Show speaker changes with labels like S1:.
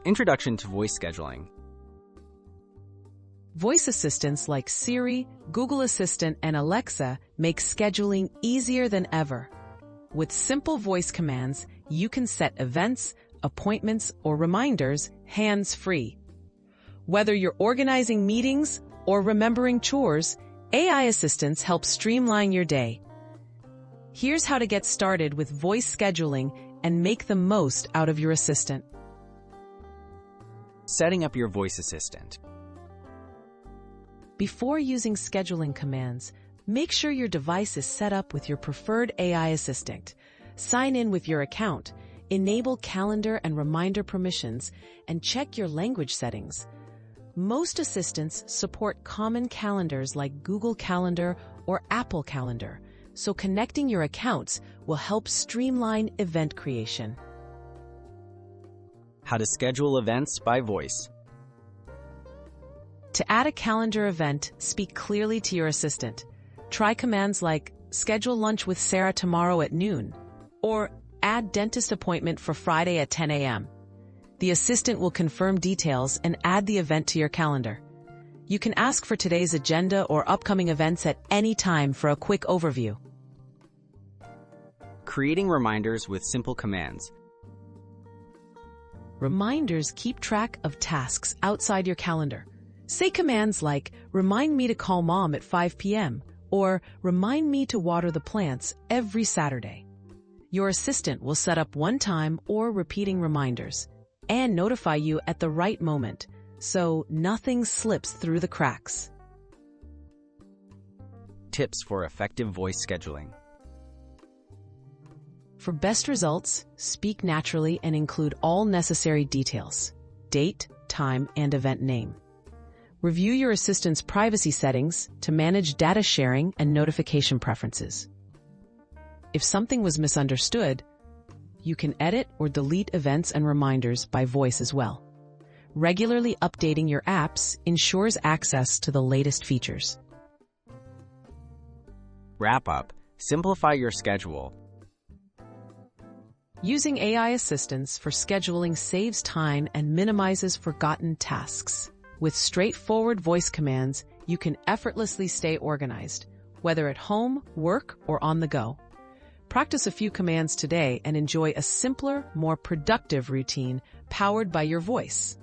S1: Introduction to voice scheduling.
S2: Voice assistants like Siri, Google Assistant, and Alexa make scheduling easier than ever. With simple voice commands, you can set events, appointments, or reminders hands-free. Whether you're organizing meetings or remembering chores, AI assistants help streamline your day. Here's how to get started with voice scheduling and make the most out of your assistant.
S1: Setting up your voice assistant.
S2: Before using scheduling commands, make sure your device is set up with your preferred AI assistant. Sign in with your account, enable calendar and reminder permissions, and check your language settings. Most assistants support common calendars like Google Calendar or Apple Calendar, so connecting your accounts will help streamline event creation.
S1: How to schedule events by voice.
S2: To add a calendar event, speak clearly to your assistant. Try commands like schedule lunch with Sarah tomorrow at noon or add dentist appointment for Friday at 10 a.m. The assistant will confirm details and add the event to your calendar. You can ask for today's agenda or upcoming events at any time for a quick overview.
S1: Creating reminders with simple commands.
S2: Reminders keep track of tasks outside your calendar. Say commands like, remind me to call mom at 5 p.m. or remind me to water the plants every Saturday. Your assistant will set up one-time or repeating reminders and notify you at the right moment, so nothing slips through the cracks.
S1: Tips for effective voice scheduling.
S2: For best results, speak naturally and include all necessary details: date, time, and event name. Review your assistant's privacy settings to manage data sharing and notification preferences. If something was misunderstood, you can edit or delete events and reminders by voice as well. Regularly updating your apps ensures access to the latest features.
S1: Wrap up. Simplify your schedule.
S2: Using AI assistants for scheduling saves time and minimizes forgotten tasks. With straightforward voice commands, you can effortlessly stay organized, whether at home, work, or on the go. Practice a few commands today and enjoy a simpler, more productive routine powered by your voice.